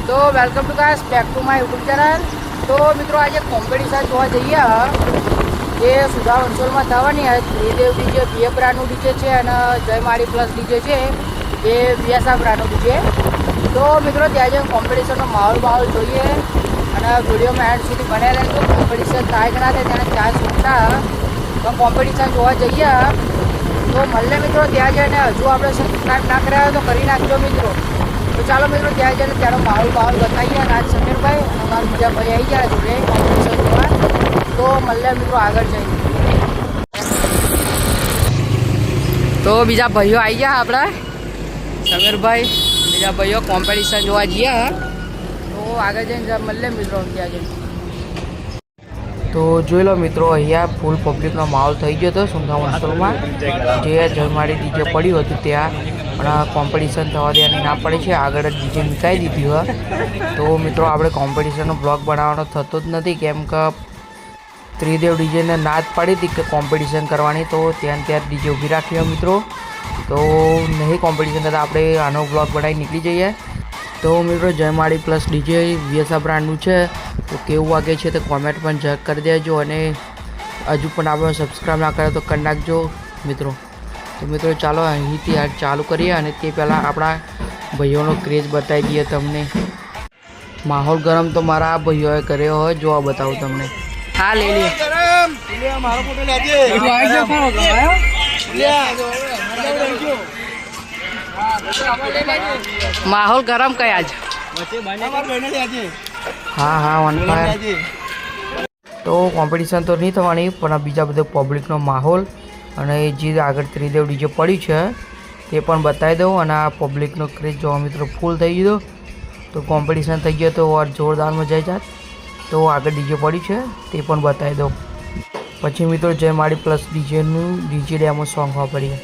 તો welcome to guys back to my YouTube channel. તો મિત્રો આજે કોમ્પિટિશન જોવા જઈએ જે સુધા વંશોલમાં થવાની છે। ત્રિદેવ ડીજે બીએ બ્રાન્ડનું ડીજે છે અને જય માળી પ્લસ ડીજે છે એ બીએસઆર બ્રાન્ડનું ડીજે। તો મિત્રો ત્યાં જઈને કોમ્પિટિશનનો માહોલ જોઈએ અને વિડીયોમાં એન્ડ સુધી બન્યા રહેજો। કોમ્પિટિશન થાય કે ના થાય તેને ચાન્સ મૂકતા તો કોમ્પિટિશન જોવા જઈએ। તો મળે મિત્રો ત્યાં જઈને હજુ આપણે સબસ્ક્રાઈબ ના કર્યા હોય તો કરી નાખજો મિત્રો। તો ચાલો મિત્રો ત્યાં જઈને ત્યાંનો માહોલ બતાવીએ અને આજ સમીરભાઈ અને અમારા બીજા ભાઈ આવી ગયા જોડે કોમ્પિટિશન જોવા। તો મળે મિત્રો આગળ જઈને। તો બીજા ભાઈઓ આવી ગયા આપણા સમીરભાઈ બીજા ભાઈઓ કોમ્પિટિશન જોવા જઈએ। તો આગળ જઈને મળે મિત્રો ત્યાં જઈને। તો જોઈ લો મિત્રો અહીંયા ફૂલ પબ્લિકનો માહોલ થઈ ગયો હતો સુંધા વંશોલમાં જે જયમાળી ડીજે પડ્યું હતું ત્યાં પણ કોમ્પિટિશન થવા દેવાની ના પડી છે। આગળ જ ડીજે મૂકાઈ દીધી હોય તો મિત્રો આપણે કોમ્પિટિશનનો બ્લોગ બનાવવાનો થતો જ નથી કેમ કે ત્રિદેવ ડીજેને ના જ પાડી હતી કે કોમ્પિટિશન કરવાની તો ત્યાં ડીજે ઊભી રાખી હોય મિત્રો। તો નહીં કોમ્પિટિશન કરતાં આપણે આનો બ્લોગ બનાવી નીકળી જઈએ। તો મિત્રો જયમાળી પ્લસ ડીજે બીએસઆર બ્રાન્ડનું છે તો કેવું વાગે છે તો કોમેન્ટ પણ ચેક કરી દેજો અને હજુ પણ આપણે સબસ્ક્રાઈબ ના કરે તો કરી નાખજો મિત્રો। તો મિત્રો ચાલો અહીંથી આ ચાલુ કરીએ અને તે પહેલાં આપણા ભાઈઓનો ક્રેઝ બતાવી દઈએ તમને। માહોલ ગરમ તો મારા ભાઈઓએ કર્યો હોય જોવા બતાવું તમને। હા લઈ લે માહોલ ગરમ કયા જ હા વન ફાયર। તો કોમ્પિટિશન તો નહીં થવાની પણ બીજા બધા પબ્લિકનો માહોલ અને જે આગળ ત્રિદેવ ડીજે પડ્યું છે તે પણ બતાવી દઉં અને આ પબ્લિકનો ક્રેઝ જોવા મિત્રો ફૂલ થઈ ગયો। તો કોમ્પિટિશન થઈ ગયો તો જોરદાર મજા જાત। તો આગળ ડીજે પડ્યું છે તે પણ બતાવી દઉં પછી મિત્રો જય માળી પ્લસ ડીજેનું ડીજે ડેમો સોંગ વાપરીએ।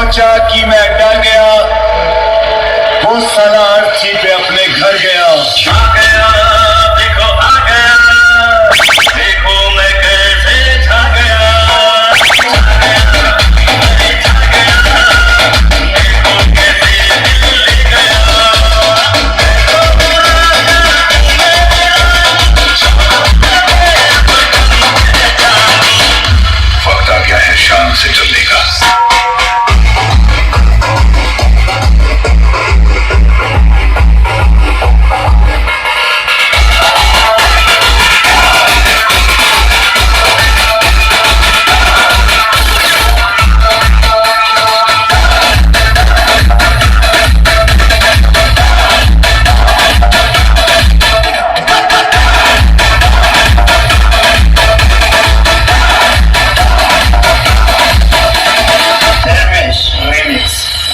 सोचा कि मैं डर गया, वो साला अर्थी पे अपने घर गया। छा गया, देखो आ गया, देखो मैं कैसे छा गया। वक्त आ गया है शान से चलने का।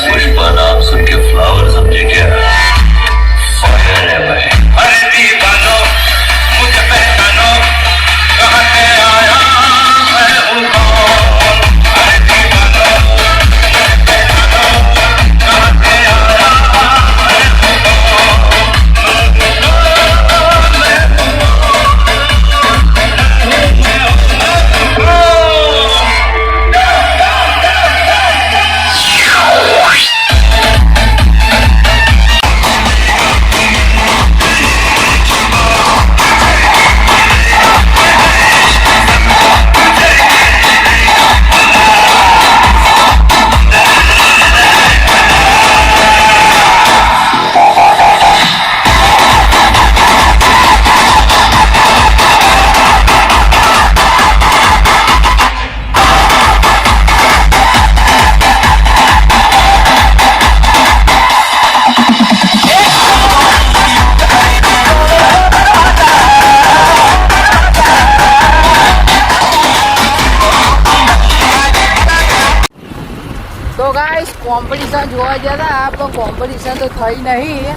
पुष्पा नाम सुन के फ्लावर समझे क्या? फायर है भाई। अरे दीवानो मुझे पहचानो, कहाँ से आया मैं हूँ कौन? अरे दीवानो मुझे पहचानो, कहाँ से आया मैं हूँ તો ગાઈસ કોમ્પિટિશન જોવા ગયા હતા પણ કોમ્પિટિશન તો થઈ નહીં,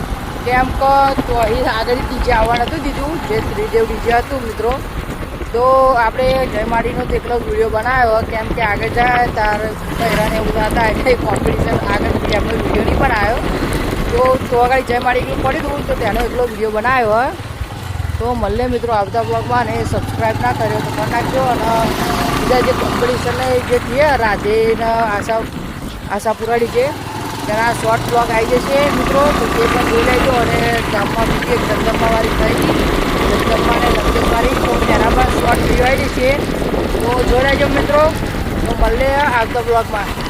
કેમ કે તો અહીં આગળ ડીજે આવવા નહોતું દીધું, જે ત્રિદેવ ડીજે હતું મિત્રો. તો આપણે જયમાડીનો તો એકલો વિડીયો બનાવ્યો, કેમ કે આગળ જાય તાર પહેરાને એવું હતા એટલે કોમ્પિટિશન આગળ એમનો વિડીયો નહીં બનાવ્યો. તો આગળ જયમાડીનું પડી દઉં તો તેનો એકલો વિડીયો બનાવ્યો. તો મળે મિત્રો આવતા બ્લોગમાં, અને સબસ્ક્રાઈબ ના કર્યો તો કરી નાખજો. અને બીજા જે કોમ્પિટિશનને જે થયા રાધેને આશાપુરાડી છે તેના શોર્ટ બ્લોગ આવી જશે મિત્રો, તો તે પણ જોઈ લેજો. અને ગામમાં બીજી એક જગદંબાવાળી થઈ, જગદંબા અને લંકેશવાળી, તો તેના પણ શોર્ટ વિડીયો આવી જશે, તો જોઈ લેજો મિત્રો. તો મળે આવતા બ્લોગમાં.